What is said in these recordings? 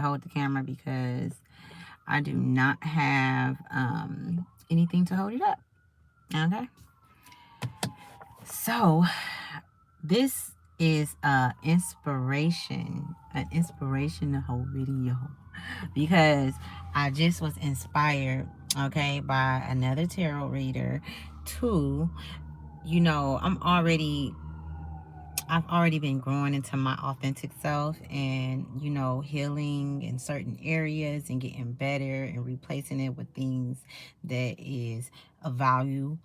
hold the camera because I do not have anything to hold it up. Okay. So this is an inspirational video because I just was inspired, okay, by another tarot reader to, you know, I've already been growing into my authentic self and, you know, healing in certain areas and getting better and replacing it with things that is a value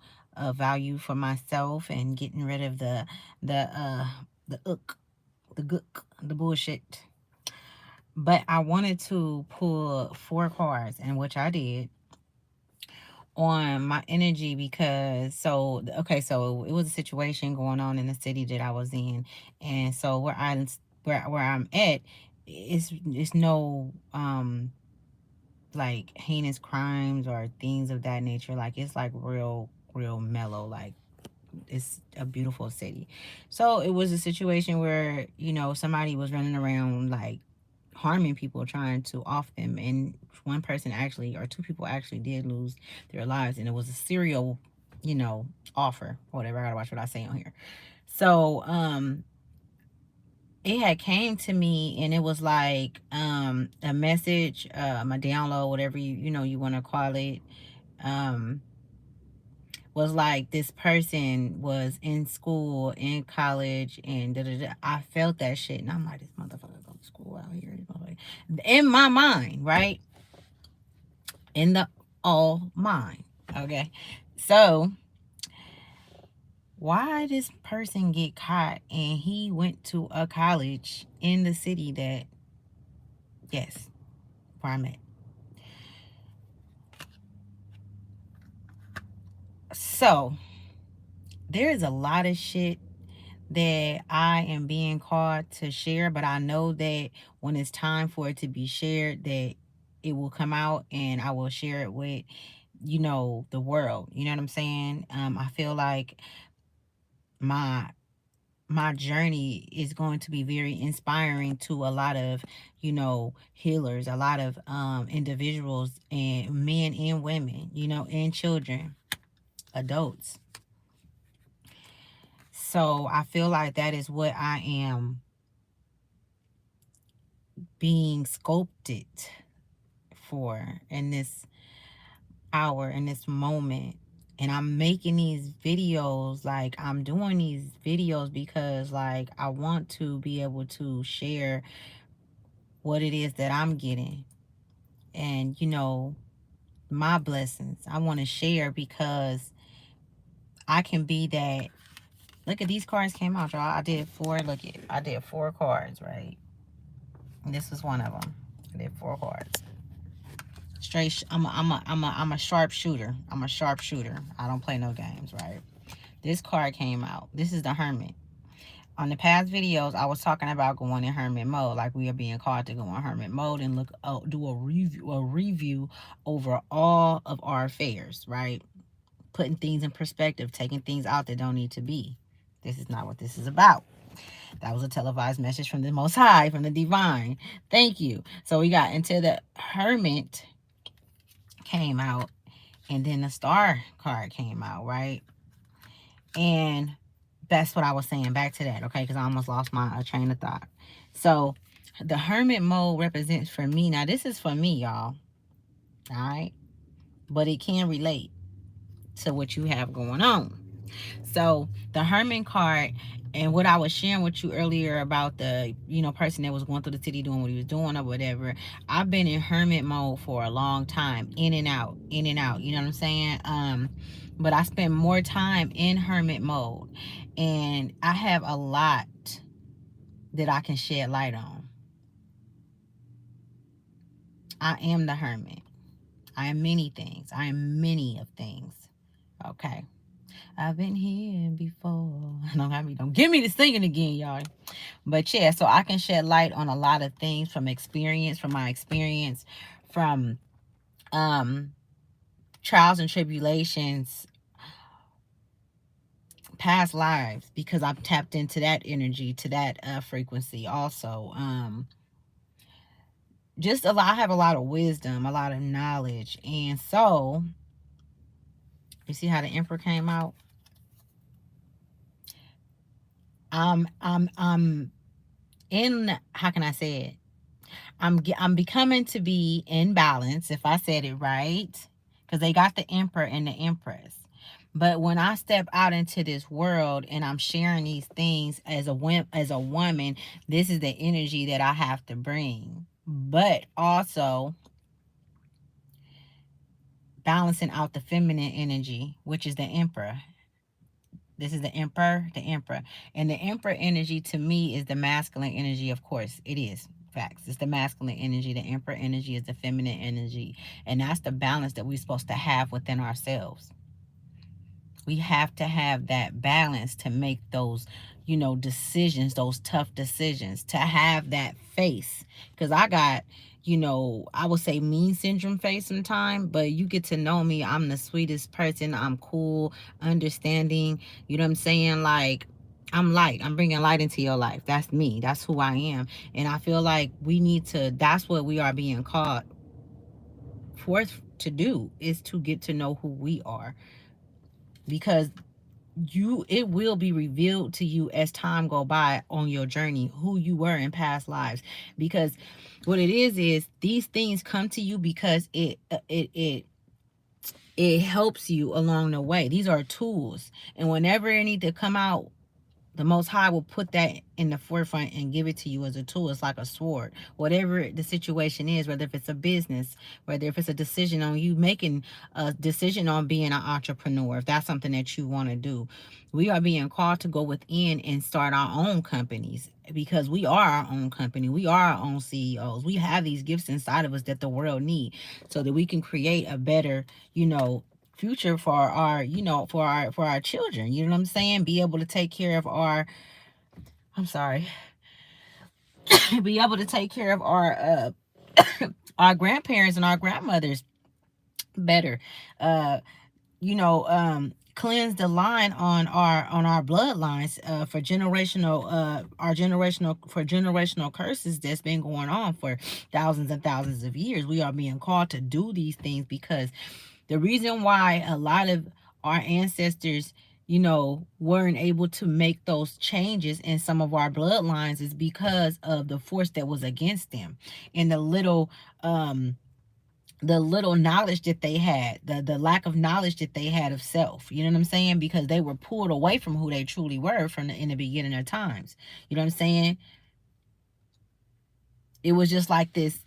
for myself, and getting rid of the gook, the bullshit. But I wanted to pull 4 cards, and which I did, on my energy because so it was a situation going on in the city that I was in, and so where I'm at, it's no like heinous crimes or things of that nature. Like, it's like real mellow. Like, it's a beautiful city. So it was a situation where, you know, somebody was running around like harming people, trying to off them, and one person actually, or 2 people actually, did lose their lives, and it was a serial, you know, offer, whatever. I gotta watch what I say on here. So it had came to me, and it was like a message, a download, whatever you want to call it. um was like, this person was in school, in college, and da, da, da. I felt that shit, and I'm like, this motherfucker go to school out here, in my mind, right? In the all mind. Okay. So why this person get caught, and he went to a college in the city that, yes, where I'm at. So there is a lot of shit that I am being called to share, but I know that when it's time for it to be shared, that it will come out and I will share it with, you know, the world. You know what I'm saying? I feel like my my journey is going to be very inspiring to a lot of, you know, healers, a lot of individuals, and men and women, you know, and children, adults. So I feel like that is what I am being sculpted for in this hour, in this moment. And I'm making these videos, like I'm doing these videos because like I want to be able to share what it is that I'm getting, and, you know, my blessings. I want to share because I can be that. Look at these cards came out, y'all. I did 4. Look at, I did 4 cards, right? And this was one of them. I did 4 cards. Straight. I'm a sharpshooter. I'm a sharpshooter. I don't play no games, right? This card came out. This is the Hermit. On the past videos, I was talking about going in hermit mode, like we are being called to go in hermit mode and do a review over all of our affairs, right? Putting things in perspective, taking things out that don't need to be. This is not what this is about. That was a televised message from the Most High, from the Divine. Thank you. So we got into the Hermit came out, and then the Star card came out, right? And that's what I was saying. Back to that, okay? Because I almost lost my train of thought. So the Hermit mode represents for me. Now, this is for me, y'all. All right? But it can relate to what you have going on. So the Hermit card, and what I was sharing with you earlier about the, you know, person that was going through the city doing what he was doing or whatever. I've been in hermit mode for a long time, in and out, in and out. You know what I'm saying? But I spend more time in hermit mode, and I have a lot that I can shed light on. I am the hermit. I am many things. I am many of things. Okay. I've been here before. Don't give me to singing again, y'all. But yeah, so I can shed light on a lot of things from experience, from my experience, from trials and tribulations, past lives, because I've tapped into that energy, to that frequency also. just a lot. I have a lot of wisdom, a lot of knowledge, and so you see how the Emperor came out. I'm in. How can I say it? I'm becoming to be in balance, if I said it right, because they got the Emperor and the Empress. But when I step out into this world and I'm sharing these things as a woman, this is the energy that I have to bring. But also balancing out the feminine energy, which is the Emperor. This is the Emperor, the Emperor. And the Emperor energy to me is the masculine energy, of course. It is. Facts. It's the masculine energy. The Emperor energy is the feminine energy. And that's the balance that we're supposed to have within ourselves. We have to have that balance to make those, decisions, those tough decisions, to have that face. Because I got, I would say mean syndrome face sometimes, but you get to know me. I'm the sweetest person. I'm cool, understanding. You know what I'm saying? Like, I'm light. I'm bringing light into your life. That's me. That's who I am. And I feel like we need to, that's what we are being called forth to do, is to get to know who we are. Because it will be revealed to you as time go by on your journey who you were in past lives. Because what it is these things come to you because it helps you along the way. These are tools, and whenever it need to come out, the Most High will put that in the forefront and give it to you as a tool. It's like a sword. Whatever the situation is, whether if it's a business, whether if it's a decision on you making a decision on being an entrepreneur, if that's something that you want to do, we are being called to go within and start our own companies, because we are our own company. We are our own CEOs. We have these gifts inside of us that the world need, so that we can create a better, future for our, for our children. You know what I'm saying? Be able to take care of our, I'm sorry, be able to take care of our grandparents and our grandmothers better. Cleanse the line on our bloodlines, for generational curses that's been going on for thousands and thousands of years. We are being called to do these things because the reason why a lot of our ancestors, weren't able to make those changes in some of our bloodlines is because of the force that was against them, and the little knowledge that they had, the lack of knowledge that they had of self. You know what I'm saying? Because they were pulled away from who they truly were in the beginning of times. You know what I'm saying? It was just like this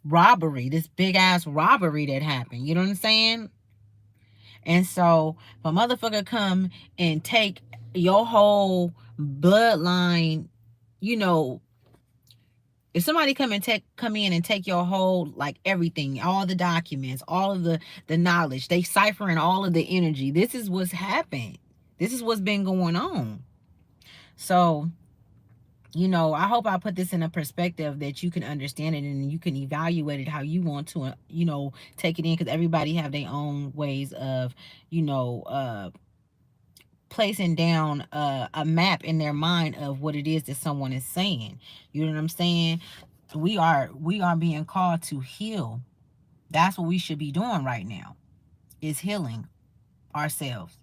robbery, this big ass robbery that happened. You know what I'm saying? And so, if a motherfucker come and take your whole bloodline, you know, if somebody come in and take your whole, like, everything, all the documents, all of the knowledge, they ciphering all of the energy. This is what's happened. This is what's been going on. So, I hope I put this in a perspective that you can understand it and you can evaluate it how you want to, take it in, because everybody have their own ways of, placing down a map in their mind of what it is that someone is saying. You know what I'm saying? We are being called to heal. That's what we should be doing right now, is healing ourselves,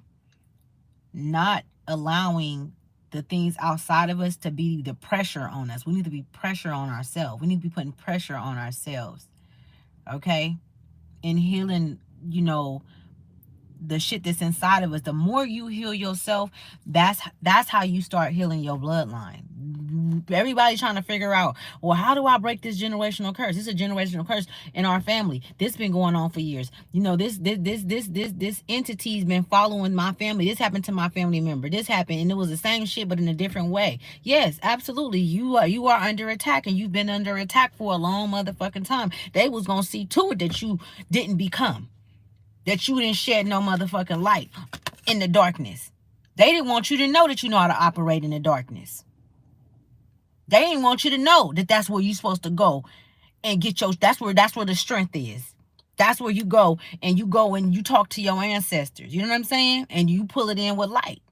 not allowing the things outside of us to be the pressure on us. We need to be pressure on ourselves. We need to be putting pressure on ourselves. Okay? And healing, the shit that's inside of us. The more you heal yourself, that's how you start healing your bloodline. Everybody's trying to figure out, well, how do I break this generational curse? This is a generational curse in our family. This been going on for years. This entity's been following my family. This happened to my family member. This happened, and it was the same shit, but in a different way. Yes, absolutely. You are under attack, and you've been under attack for a long motherfucking time. They was gonna see to it that you didn't become, that you didn't shed no motherfucking light in the darkness. They didn't want you to know that you know how to operate in the darkness. They didn't want you to know that that's where you're supposed to go and get that's where the strength is. That's where you go and you talk to your ancestors. You know what I'm saying? And you pull it in with light.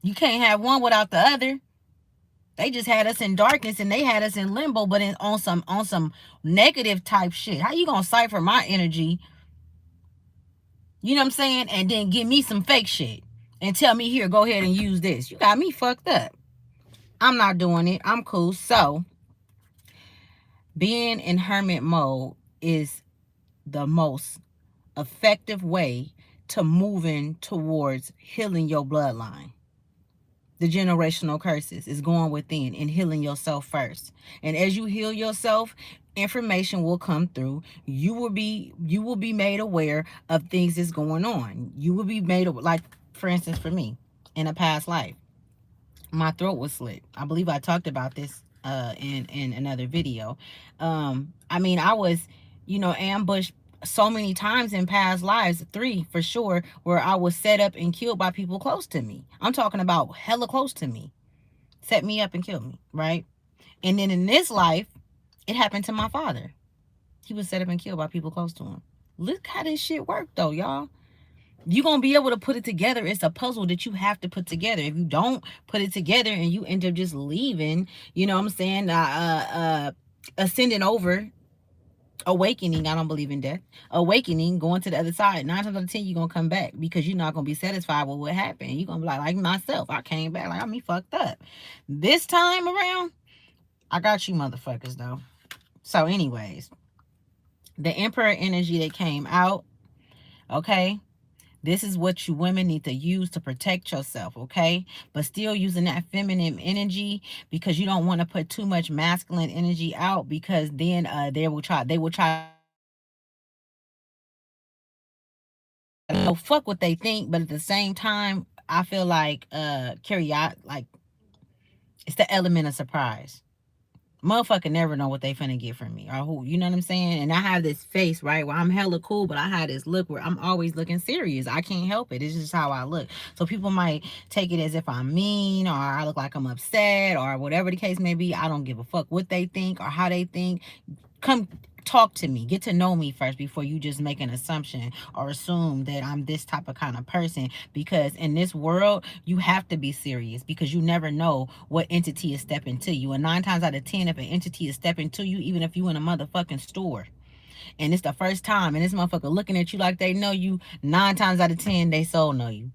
You can't have one without the other. They just had us in darkness and they had us in limbo, but on some negative type shit. How you gonna cipher my energy? You know what I'm saying? And then give me some fake shit and tell me, here, go ahead and use this. You got me fucked up. I'm not doing it. I'm cool. So being in hermit mode is the most effective way to moving towards healing your bloodline. The generational curses is going within and healing yourself first. And as you heal yourself, information will come through. You will be made aware of things that's going on. You will be made, like, for instance, for me, in a past life, my throat was slit. I believe I talked about this in another video. I mean, I was, ambushed so many times in past lives, 3 for sure, where I was set up and killed by people close to me. I'm talking about hella close to me. Set me up and killed me, right? And then in this life, it happened to my father. He was set up and killed by people close to him. Look how this shit worked though, y'all. You're going to be able to put it together. It's a puzzle that you have to put together. If you don't put it together and you end up just leaving, you know what I'm saying, ascending over, awakening, I don't believe in death, awakening, going to the other side, 9 times out of 10, you're going to come back because you're not going to be satisfied with what happened. You're going to be like myself. I came back like, I'm me fucked up. This time around, I got you motherfuckers, though. So anyways, the Emperor energy that came out, okay? This is what you women need to use to protect yourself, okay? But still using that feminine energy because you don't want to put too much masculine energy out because then they will try fuck what they think, but at the same time, I feel like like it's the element of surprise. Motherfucker never know what they finna get from me or who, you know what I'm saying? And I have this face, right, where I'm hella cool, but I have this look where I'm always looking serious. I can't help it. It's just how I look. So people might take it as if I'm mean or I look like I'm upset or whatever the case may be. I don't give a fuck what they think or how they think. Come talk to me, get to know me first before you just make an assumption or assume that I'm this type of kind of person, because in this world you have to be serious because you never know what entity is stepping to you. And 9 times out of 10, if an entity is stepping to you, even if you in a motherfucking store and it's the first time and this motherfucker looking at you like they know you, 9 times out of 10 they soul know you.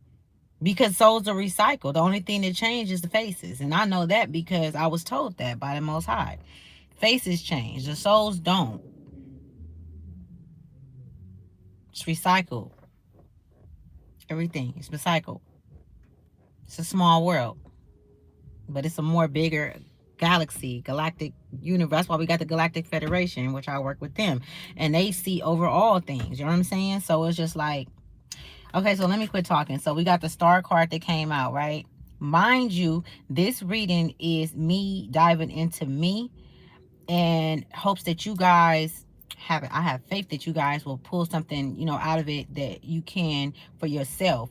Because souls are recycled. The only thing that changes is the faces. And I know that because I was told that by the Most High. Faces change. The souls don't. It's recycled. Everything is recycled. It's a small world, but it's a more bigger galaxy, galactic universe. That's why we got the Galactic Federation, which I work with them, and they see over all things. You know what I'm saying? So it's just like, okay, so let me quit talking. So we got the star card that came out, right? Mind you, this reading is me diving into me and hopes that you guys have it. I have faith that you guys will pull something, out of it that you can for yourself.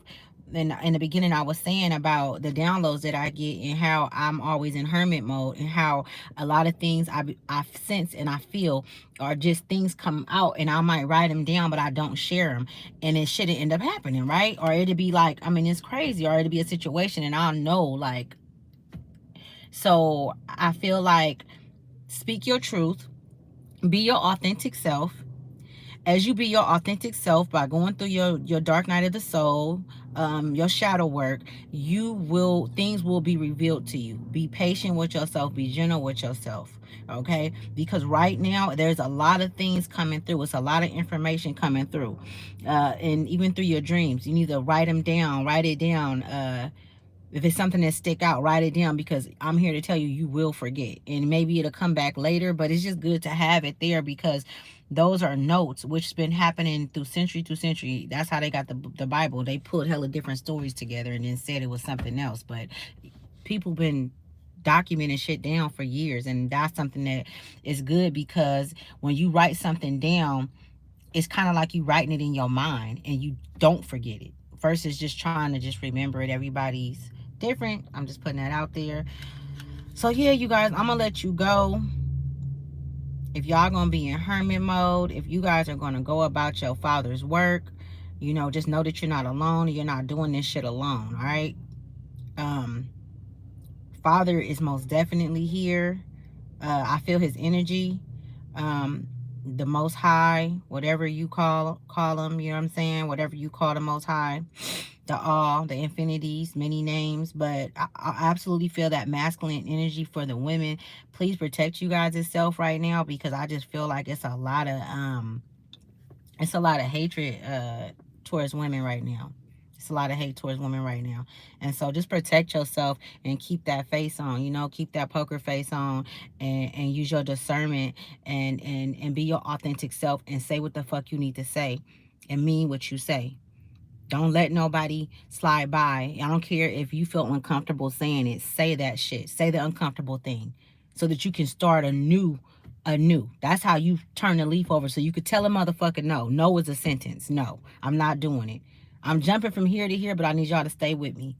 And in the beginning, I was saying about the downloads that I get and how I'm always in hermit mode and how a lot of things I sense and I feel are just things come out and I might write them down, but I don't share them. And it shouldn't end up happening, right? Or it'd be like, I mean, it's crazy, or it'd be a situation and I'll know, like, so I feel like speak your truth, be your authentic self. As you be your authentic self by going through your dark night of the soul, your shadow work, things will be revealed to you. Be patient with yourself, be gentle with yourself, okay? Because right now there's a lot of things coming through. It's a lot of information coming through, and even through your dreams. You need to write it down. If it's something that stick out, write it down, because I'm here to tell you, you will forget. And maybe it'll come back later, but it's just good to have it there because those are notes, which's been happening through century to century. That's how they got the Bible. They put hella different stories together and then said it was something else. But people been documenting shit down for years. And that's something that is good because when you write something down, it's kind of like you writing it in your mind and you don't forget it versus just trying to just remember it. Everybody's different. I'm just putting that out there. So yeah, you guys, I'm gonna let you go. If y'all gonna be in hermit mode, if you guys are gonna go about your father's work, just know that you're not alone and you're not doing this shit alone. All right. Father is most definitely here. I feel his energy. The Most High, whatever you call him, you know what I'm saying? Whatever you call the Most High, the All, the Infinities, many names. But I absolutely feel that masculine energy for the women. Please protect you guys yourself right now, because I just feel like it's a lot of hatred towards women right now. It's a lot of hate towards women right now. And so just protect yourself and keep that face on, you know, keep that poker face on, and use your discernment, and be your authentic self, and say what the fuck you need to say and mean what you say. Don't let nobody slide by. I don't care if you feel uncomfortable saying it. Say that shit. Say the uncomfortable thing so that you can start anew. That's how you turn the leaf over, so you could tell a motherfucker no. No is a sentence. No, I'm not doing it. I'm jumping from here to here, but I need y'all to stay with me.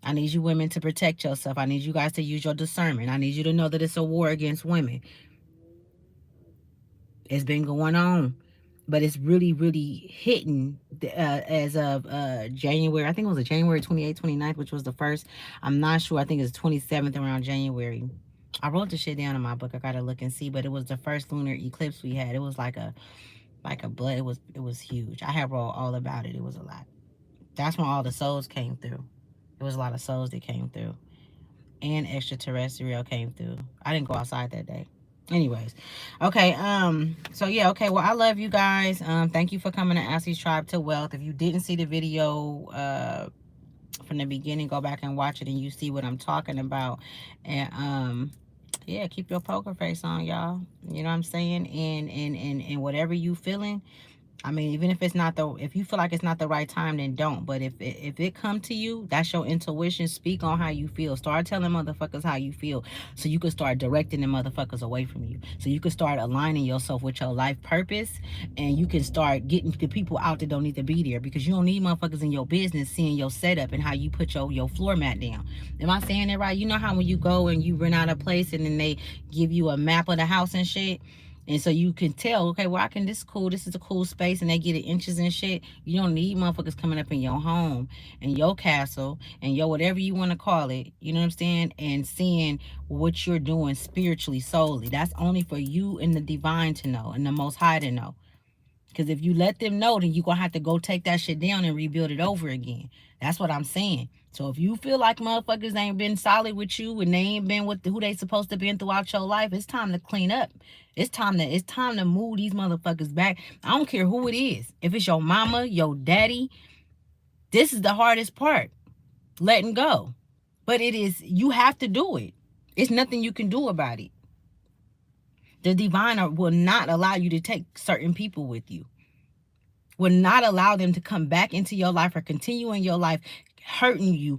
I need you women to protect yourself. I need you guys to use your discernment. I need you to know that it's a war against women. It's been going on, but it's really, really hitting as of January. I think it was a January 28th, 29th, which was the first. I'm not sure. I think it's 27th around January. I wrote the shit down in my book. I gotta look and see, but it was the first lunar eclipse we had. It was like a blood. It was huge. I have wrote all about it. It was a lot. That's when all the souls came through. It was a lot of souls that came through, and extraterrestrial came through. I didn't go outside that day. Anyways, okay, so yeah, okay, well, I love you guys. Thank you for coming to Assie's Tribe to Wealth. If you didn't see the video from the beginning, go back and watch it, and you see what I'm talking about. And yeah, keep your poker face on, y'all. You know what I'm saying? And whatever you feeling, I mean, even if it's not if you feel like it's not the right time, then don't. But if it come to you, that's your intuition. Speak on how you feel. Start telling motherfuckers how you feel, so you can start directing the motherfuckers away from you. So you can start aligning yourself with your life purpose, and you can start getting the people out that don't need to be there, because you don't need motherfuckers in your business seeing your setup and how you put your floor mat down. Am I saying it right? You know how when you go and you rent out a place and then they give you a map of the house and shit? And so you can tell, okay, well, this is cool. This is a cool space. And they get it inches and shit. You don't need motherfuckers coming up in your home and your castle and your whatever you want to call it. You know what I'm saying? And seeing what you're doing spiritually, solely. That's only for you and the divine to know, and the Most High to know. Because if you let them know, then you're going to have to go take that shit down and rebuild it over again. That's what I'm saying. So if you feel like motherfuckers ain't been solid with you, and they ain't been with who they supposed to be throughout your life, it's time to clean up. It's time to move these motherfuckers back. I don't care who it is. If it's your mama, your daddy, this is the hardest part. Letting go. But you have to do it. It's nothing you can do about it. The divine will not allow you to take certain people with you. Will not allow them to come back into your life or continue in your life, hurting you,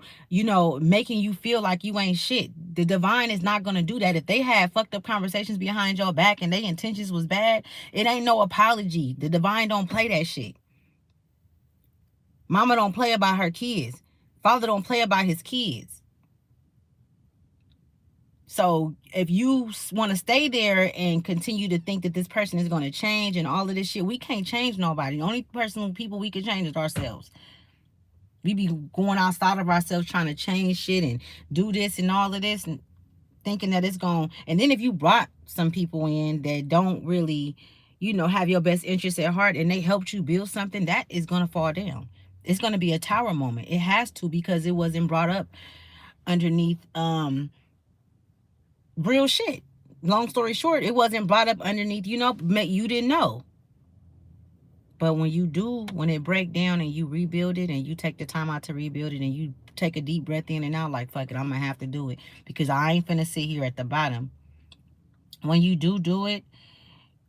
making you feel like you ain't shit. The divine is not going to do that. If they had fucked up conversations behind your back and their intentions was bad, it ain't no apology. The divine don't play that shit. Mama don't play about her kids. Father don't play about his kids. So if you want to stay there and continue to think that this person is going to change and all of this shit, we can't change nobody. The only people we can change is ourselves. We be going outside of ourselves trying to change shit and do this and all of this, and thinking that it's going. And then if you brought some people in that don't really, have your best interest at heart, and they helped you build something, that is going to fall down. It's going to be a tower moment. It has to, because it wasn't brought up underneath real shit. Long story short, it wasn't brought up underneath, you didn't know. But when it break down and you rebuild it, and you take the time out to rebuild it, and you take a deep breath in and out, like, fuck it, I'm gonna have to do it, because I ain't finna sit here at the bottom. When you do it,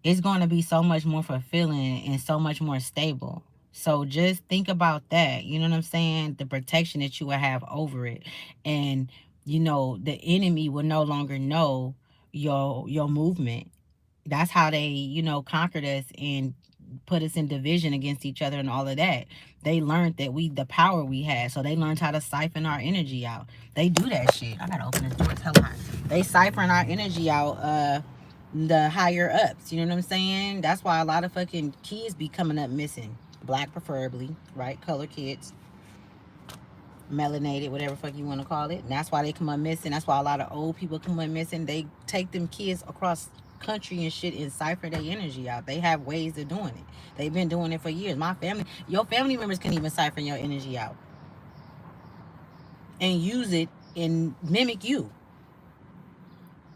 it's going to be so much more fulfilling and so much more stable. So just think about that. You know what I'm saying? The protection that you will have over it. And, the enemy will no longer know your movement. That's how they, conquered us and put us in division against each other and all of that. They learned that the power we had. So they learned how to siphon our energy out. They do that shit. I gotta open this door. It's hella hot. They siphon our energy out, the higher ups. You know what I'm saying? That's why a lot of fucking kids be coming up missing. Black preferably, right? Color kids. melanated, whatever fuck you want to call it. And that's why they come up missing. That's why a lot of old people come up missing. They take them kids across country and shit and cipher their energy out. They have ways of doing it. They've been doing it for years. My family, your family members can even cipher your energy out and use it and mimic you.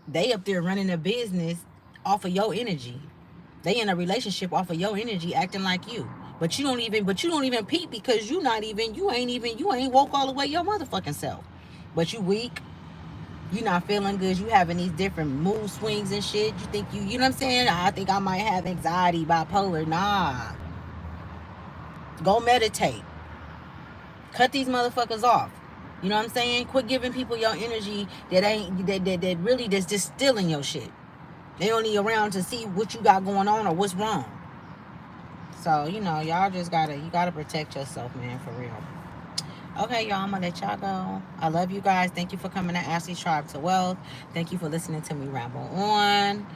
They up there running a business off of your energy. They in a relationship off of your energy, acting like you. But you don't even peep because you ain't woke all the way your motherfucking self. But you weak, you not feeling good, you having these different mood swings and shit. You think you know what I'm saying? I think I might have anxiety, bipolar. Nah. Go meditate. Cut these motherfuckers off. You know what I'm saying? Quit giving people your energy that really just stealing your shit. They only around to see what you got going on or what's wrong. So, y'all just gotta protect yourself, man, for real. Okay, y'all, I'm gonna let y'all go. I love you guys. Thank you for coming to Ashley's Tribe to Wealth. Thank you for listening to me ramble on.